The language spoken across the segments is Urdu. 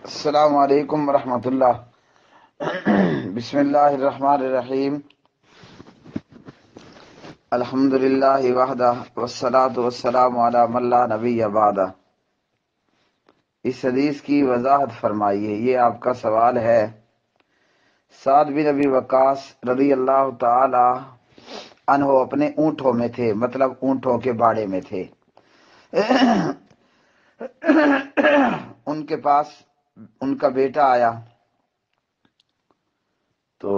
السلام علیکم ورحمۃ اللہ۔ بسم اللہ الرحمن الرحیم۔ الحمد للہ وحدہ والصلاۃ والسلام علی من لا نبی بعدہ۔ اس حدیث کی وضاحت فرمائیے۔ یہ آپ کا سوال ہے۔ سعد بن ابی وقاص رضی اللہ تعالی عنہ اپنے اونٹوں میں تھے، مطلب اونٹوں کے باڑے میں تھے۔ ان کے پاس ان کا بیٹا آیا تو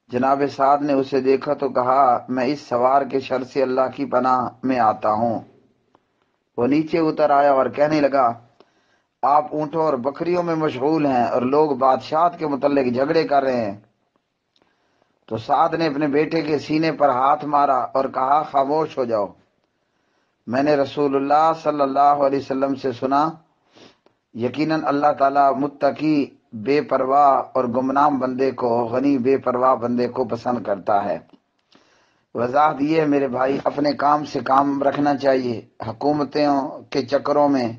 جناب سعد نے اسے دیکھا تو کہا، میں اس سوار کے شر سے اللہ کی پناہ میں آتا ہوں۔ وہ نیچے اتر آیا اور کہنے لگا، آپ اونٹوں اور بکریوں میں مشغول ہیں اور لوگ بادشاہت کے متعلق جھگڑے کر رہے ہیں۔ تو سعد نے اپنے بیٹے کے سینے پر ہاتھ مارا اور کہا، خاموش ہو جاؤ۔ میں نے رسول اللہ صلی اللہ علیہ وسلم سے سنا، یقیناً اللہ تعالیٰ متقی بے پرواہ اور گمنام بندے کو غنی بے پرواہ بندے کو پسند کرتا ہے۔ وضاحت یہ ہے میرے بھائی، اپنے کام سے کام رکھنا چاہیے۔ حکومتوں کے چکروں میں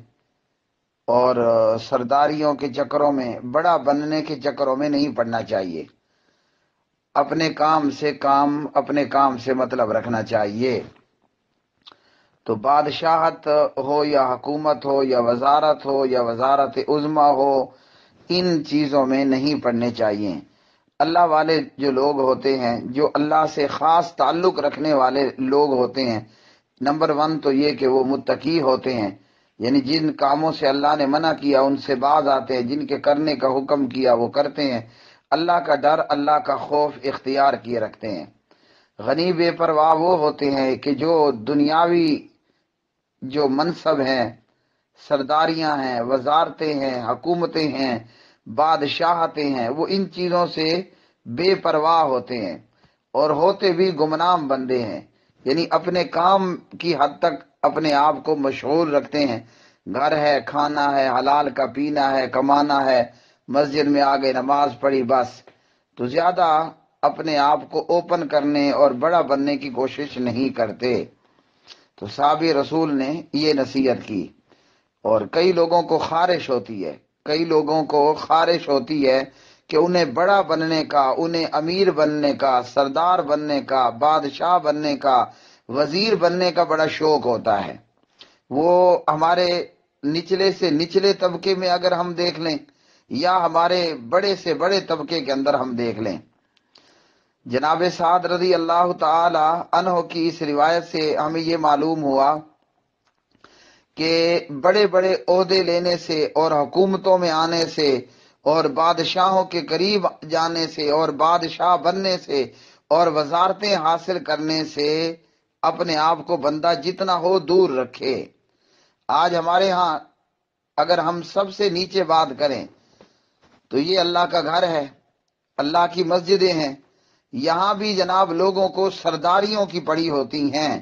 اور سرداریوں کے چکروں میں، بڑا بننے کے چکروں میں نہیں پڑنا چاہیے۔ اپنے کام سے مطلب رکھنا چاہیے۔ تو بادشاہت ہو یا حکومت ہو یا وزارت عظمیٰ ہو، ان چیزوں میں نہیں پڑنے چاہیے۔ اللہ والے جو لوگ ہوتے ہیں، جو اللہ سے خاص تعلق رکھنے والے لوگ ہوتے ہیں، نمبر 1 تو یہ کہ وہ متقی ہوتے ہیں، یعنی جن کاموں سے اللہ نے منع کیا ان سے باز آتے ہیں، جن کے کرنے کا حکم کیا وہ کرتے ہیں، اللہ کا ڈر، اللہ کا خوف اختیار کیے رکھتے ہیں۔ غنی بے پرواہ وہ ہوتے ہیں کہ جو دنیاوی جو منصب ہیں، سرداریاں ہیں، وزارتیں ہیں، حکومتیں ہیں، بادشاہتیں ہیں، وہ ان چیزوں سے بے پرواہ ہوتے ہیں اور ہوتے بھی گمنام بندے ہیں، یعنی اپنے کام کی حد تک اپنے آپ کو مشغول رکھتے ہیں۔ گھر ہے، کھانا ہے، حلال کا پینا ہے، کمانا ہے، مسجد میں آگے نماز پڑھی، بس۔ تو زیادہ اپنے آپ کو اوپن کرنے اور بڑا بننے کی کوشش نہیں کرتے۔ تو صحابی رسول نے یہ نصیحت کی۔ اور کئی لوگوں کو خارش ہوتی ہے کہ انہیں بڑا بننے کا، انہیں امیر بننے کا، سردار بننے کا، بادشاہ بننے کا، وزیر بننے کا بڑا شوق ہوتا ہے۔ وہ ہمارے نچلے سے نچلے طبقے میں اگر ہم دیکھ لیں یا ہمارے بڑے سے بڑے طبقے کے اندر ہم دیکھ لیں، جناب سعد رضی اللہ تعالی عنہ کی اس روایت سے ہمیں یہ معلوم ہوا کہ بڑے بڑے عہدے لینے سے اور حکومتوں میں آنے سے اور بادشاہوں کے قریب جانے سے اور بادشاہ بننے سے اور وزارتیں حاصل کرنے سے اپنے آپ کو بندہ جتنا ہو دور رکھے۔ آج ہمارے ہاں اگر ہم سب سے نیچے بات کریں تو یہ اللہ کا گھر ہے، اللہ کی مسجدیں ہیں، یہاں بھی جناب لوگوں کو سرداریوں کی پڑی ہوتی ہیں۔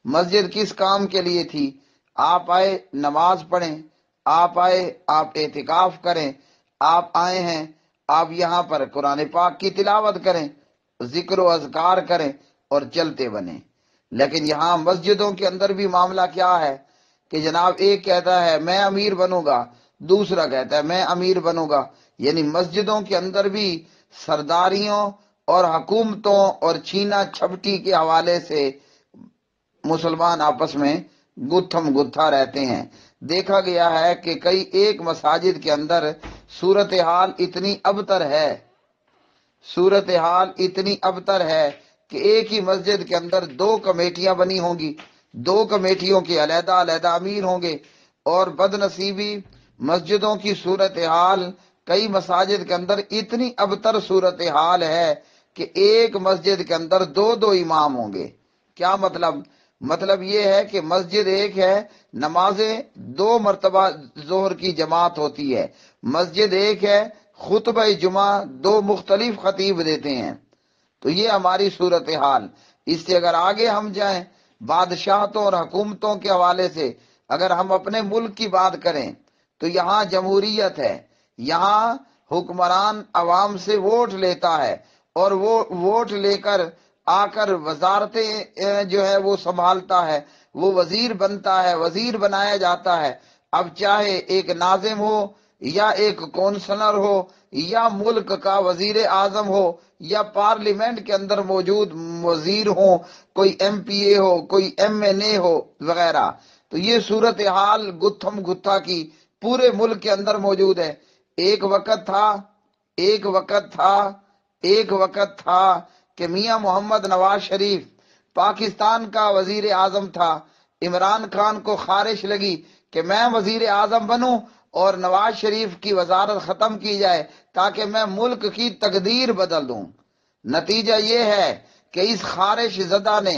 مسجد کس کام کے لیے تھی؟ آپ آئے نماز پڑھیں، آپ آئے آپ اعتکاف کریں، آپ آئے ہیں آپ یہاں پر قرآن پاک کی تلاوت کریں، ذکر و اذکار کریں اور چلتے بنیں۔ لیکن یہاں مسجدوں کے اندر بھی معاملہ کیا ہے کہ جناب ایک کہتا ہے میں امیر بنوں گا، دوسرا کہتا ہے میں امیر بنوں گا، یعنی مسجدوں کے اندر بھی سرداریوں اور حکومتوں اور چھینا چھپٹی کے حوالے سے مسلمان آپس میں گتھم گتھا رہتے ہیں۔ دیکھا گیا ہے کہ کئی ایک مساجد کے اندر صورتحال اتنی ابتر ہے کہ ایک ہی مسجد کے اندر 2 کمیٹیاں بنی ہوں گی، 2 کمیٹیوں کے علیحدہ علیحدہ امیر ہوں گے، اور بد نصیبی مسجدوں کی صورتحال کئی مساجد کے اندر اتنی ابتر صورتحال ہے کہ ایک مسجد کے اندر 2 امام ہوں گے۔ کیا مطلب یہ ہے کہ مسجد ایک ہے، نمازیں 2 مرتبہ ظہر کی جماعت ہوتی ہے، مسجد ایک ہے، خطبہ جمعہ 2 مختلف خطیب دیتے ہیں۔ تو یہ ہماری صورتحال۔ اس سے اگر آگے ہم جائیں بادشاہتوں اور حکومتوں کے حوالے سے، اگر ہم اپنے ملک کی بات کریں تو یہاں جمہوریت ہے، یہاں حکمران عوام سے ووٹ لیتا ہے اور وہ ووٹ لے کر آ کر وزارتیں جو ہے وہ سنبھالتا ہے، وہ وزیر بنتا ہے، وزیر بنایا جاتا ہے۔ اب چاہے ایک ناظم ہو یا ایک کونسلر ہو یا ملک کا وزیر اعظم ہو یا پارلیمنٹ کے اندر موجود وزیر ہو، کوئی ایم پی اے ہو، کوئی ایم این اے ہو وغیرہ، تو یہ صورتحال گتھم گتھا کی پورے ملک کے اندر موجود ہے۔ ایک وقت تھا ایک وقت تھا ایک وقت تھا کہ میاں محمد نواز شریف پاکستان کا وزیر اعظم تھا۔ عمران خان کو خواہش لگی کہ میں وزیر اعظم بنوں اور نواز شریف کی وزارت ختم کی جائے تاکہ میں ملک کی تقدیر بدل دوں۔ نتیجہ یہ ہے کہ اس خواہش زدہ نے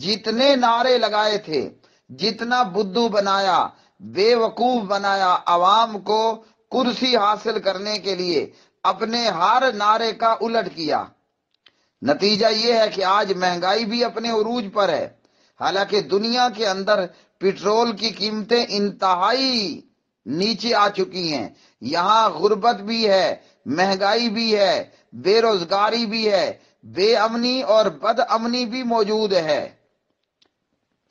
جتنے نعرے لگائے تھے، جتنا بدو بنایا، بے وقوف بنایا عوام کو کرسی حاصل کرنے کے لیے، اپنے ہر نعرے کا الٹ کیا۔ نتیجہ یہ ہے کہ آج مہنگائی بھی اپنے عروج پر ہے، حالانکہ دنیا کے اندر پٹرول کی قیمتیں انتہائی نیچے آ چکی ہیں۔ یہاں غربت بھی ہے، مہنگائی بھی ہے، بے روزگاری بھی ہے، بے امنی اور بد امنی بھی موجود ہے۔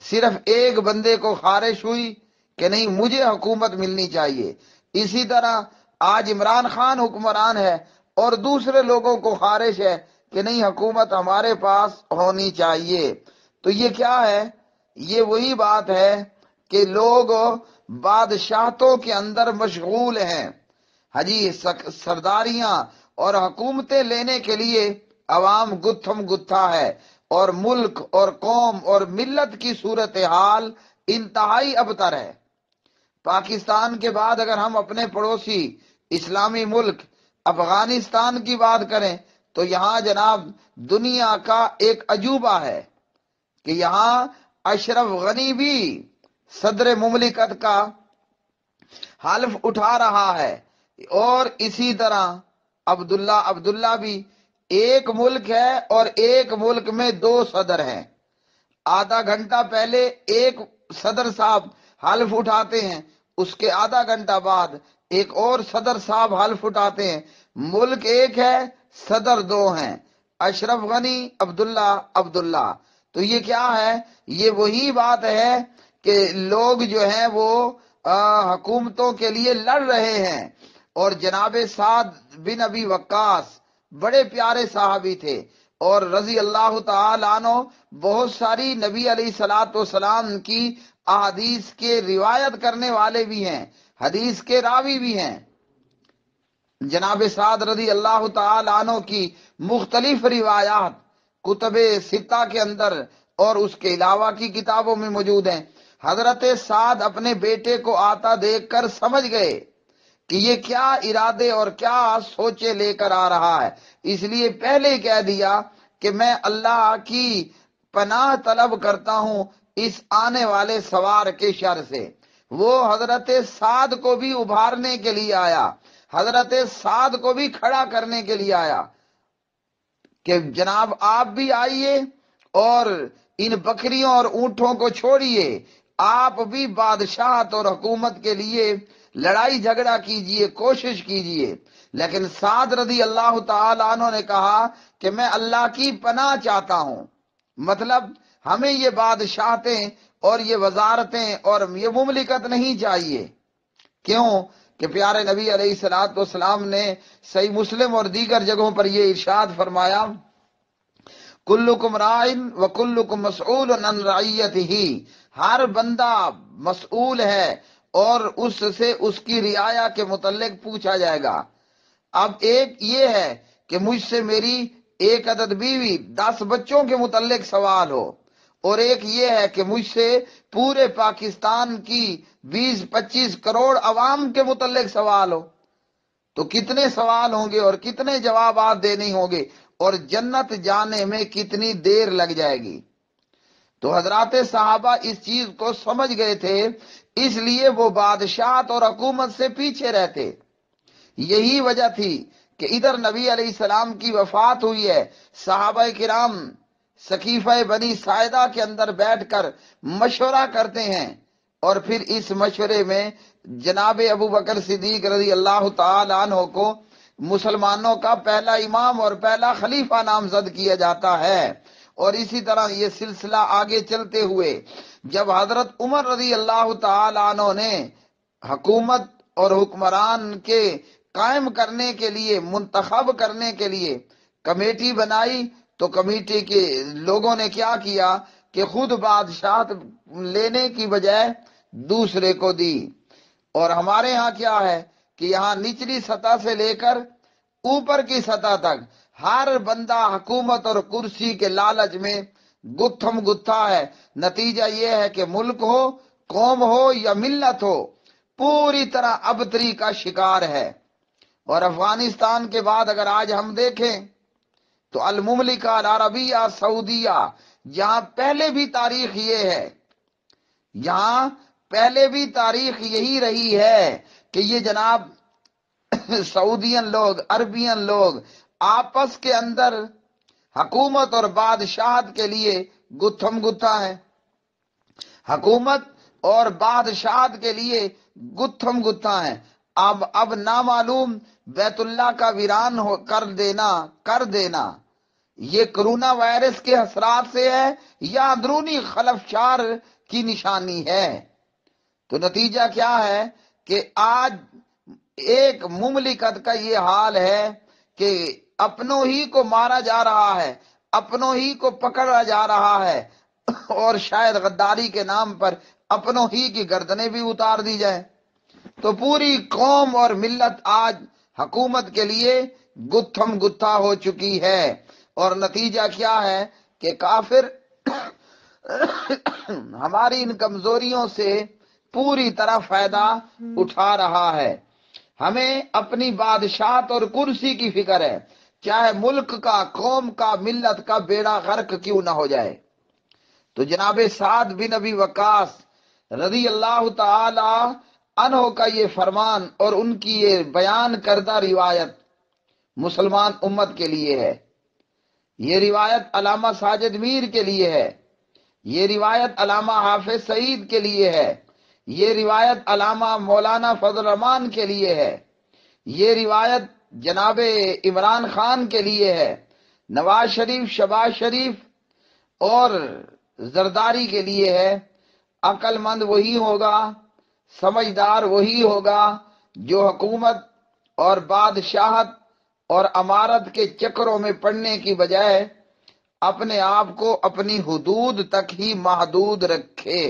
صرف ایک بندے کو خواہش ہوئی کہ نہیں مجھے حکومت ملنی چاہیے، اسی طرح آج عمران خان حکمران ہے اور دوسرے لوگوں کو خواہش ہے کہ نہیں حکومت ہمارے پاس ہونی چاہیے۔ تو یہ کیا ہے؟ یہ وہی بات ہے کہ لوگ بادشاہتوں کے اندر مشغول ہیں، حجی سرداریاں اور حکومتیں لینے کے لیے عوام گتھم گتھا ہے، اور ملک اور قوم اور ملت کی صورتحال انتہائی ابتر ہے۔ پاکستان کے بعد اگر ہم اپنے پڑوسی اسلامی ملک افغانستان کی بات کریں تو یہاں جناب دنیا کا ایک عجوبہ ہے کہ یہاں اشرف غنی بھی صدر مملکت کا حلف اٹھا رہا ہے، اور اسی طرح عبداللہ بھی ایک ملک ہے اور ایک ملک میں دو صدر ہیں۔ آدھا گھنٹہ پہلے ایک صدر صاحب حلف اٹھاتے ہیں، اس کے آدھا گھنٹہ بعد ایک اور صدر صاحب حلف اٹھاتے ہیں۔ ملک ایک ہے، صدر دو ہیں، اشرف غنی، عبداللہ۔ تو یہ کیا ہے؟ یہ وہی بات ہے کہ لوگ جو ہیں وہ حکومتوں کے لیے لڑ رہے ہیں۔ اور جناب سعد بن ابی وقاص بڑے پیارے صحابی تھے، اور رضی اللہ تعالی عنہ بہت ساری نبی علیہ الصلوۃ والسلام کی احادیث کے روایت کرنے والے بھی ہیں، حدیث کے راوی بھی ہیں۔ جناب سعد رضی اللہ تعالی عنہ کی مختلف روایات کتب ستہ کے اندر اور اس کے علاوہ کی کتابوں میں موجود ہیں۔ حضرت سعد اپنے بیٹے کو آتا دیکھ کر سمجھ گئے کہ یہ کیا ارادے اور کیا سوچے لے کر آ رہا ہے، اس لیے پہلے کہہ دیا کہ میں اللہ کی پناہ طلب کرتا ہوں اس آنے والے سوار کے شر سے۔ وہ حضرت سعد کو بھی ابھارنے کے لیے آیا، حضرت سعد کو بھی کھڑا کرنے کے لیے آیا کہ جناب آپ بھی آئیے اور ان بکریوں اور اونٹوں کو چھوڑیے، آپ بھی بادشاہت اور حکومت کے لیے لڑائی جھگڑا کیجئے، کوشش کیجئے۔ لیکن سعد رضی اللہ تعالی عنہ نے کہا کہ میں اللہ کی پناہ چاہتا ہوں، مطلب ہمیں یہ بادشاہتیں اور یہ وزارتیں اور یہ مملکت نہیں چاہیے۔ کیوں کہ پیارے نبی علیہ الصلوۃ والسلام نے صحیح مسلم اور دیگر جگہوں پر یہ ارشاد فرمایا، کلکم راعٍ وکلکم مسئول عن رعیتہ، ہر بندہ مسئول ہے اور اس سے اس کی رعایا کے متعلق پوچھا جائے گا۔ اب ایک یہ ہے کہ مجھ سے میری ایک عدد بیوی 10 بچوں کے متعلق سوال ہو، اور ایک یہ ہے کہ مجھ سے پورے پاکستان کی 20-25 کروڑ عوام کے متعلق سوال ہو، تو کتنے سوال ہوں گے اور کتنے جوابات دینے ہوں گے، اور جنت جانے میں کتنی دیر لگ جائے گی۔ تو حضرات صحابہ اس چیز کو سمجھ گئے تھے، اس لیے وہ بادشاہت اور حکومت سے پیچھے رہتے۔ یہی وجہ تھی کہ ادھر نبی علیہ السلام کی وفات ہوئی ہے، صحابہ کرام سقیفہ بنی ساعدہ کے اندر بیٹھ کر مشورہ کرتے ہیں، اور پھر اس مشورے میں جناب ابو بکر صدیق رضی اللہ تعالی عنہ کو مسلمانوں کا پہلا امام اور پہلا خلیفہ نامزد کیا جاتا ہے، اور اسی طرح یہ سلسلہ آگے چلتے ہوئے جب حضرت عمر رضی اللہ تعالی عنہ نے حکومت اور حکمران کے قائم کرنے کے لیے، منتخب کرنے کے لیے کمیٹی بنائی، تو کمیٹی کے لوگوں نے کیا کیا کہ خود بادشاہت لینے کی بجائے دوسرے کو دی۔ اور ہمارے ہاں کیا ہے کہ یہاں نچلی سطح سے لے کر اوپر کی سطح تک ہر بندہ حکومت اور کرسی کے لالچ میں گتھم گتھا ہے۔ نتیجہ یہ ہے کہ ملک ہو، قوم ہو یا ملت ہو، پوری طرح ابتری کا شکار ہے۔ اور افغانستان کے بعد اگر آج ہم دیکھیں تو المملکہ العربیہ سعودیہ، یہاں پہلے بھی تاریخ یہ ہے، یہاں پہلے بھی تاریخ یہی رہی ہے کہ یہ جناب سعودین لوگ، عربین لوگ آپس کے اندر حکومت اور بادشاہت کے لیے گتھم گتھا ہے، حکومت اور بادشاہت کے لیے گتھم گتھا ہے۔ اب نامعلوم بیت اللہ کا ویران کر دینا یہ کرونا وائرس کے اثرات سے ہے یا اندرونی خلفشار کی نشانی ہے؟ تو نتیجہ کیا ہے کہ آج ایک مملکت کا یہ حال ہے کہ اپنوں ہی کو مارا جا رہا ہے، اپنوں ہی کو پکڑا جا رہا ہے، اور شاید غداری کے نام پر اپنوں ہی کی گردنیں بھی اتار دی جائیں۔ تو پوری قوم اور ملت آج حکومت کے لیے گتھم گتھا ہو چکی ہے، اور نتیجہ کیا ہے کہ کافر ہماری ان کمزوریوں سے پوری طرح فائدہ اٹھا رہا ہے۔ ہمیں اپنی بادشاہت اور کرسی کی فکر ہے، چاہے ملک کا، قوم کا، ملت کا بیڑا غرق کیوں نہ ہو جائے۔ تو جناب سعد بن ابی وقاص رضی اللہ تعالی عنہ کا یہ فرمان اور ان کی یہ بیان کردہ روایت مسلمان امت کے لیے ہے۔ یہ روایت علامہ ساجد میر کے لیے ہے، یہ روایت علامہ حافظ سعید کے لیے ہے، یہ روایت علامہ مولانا فضل الرحمان کے لیے ہے، یہ روایت جناب عمران خان کے لیے ہے، نواز شریف، شہباز شریف اور زرداری کے لیے ہے۔ عقل مند وہی ہوگا، سمجھدار وہی ہوگا جو حکومت اور بادشاہت اور امارت کے چکروں میں پڑنے کی بجائے اپنے آپ کو اپنی حدود تک ہی محدود رکھے۔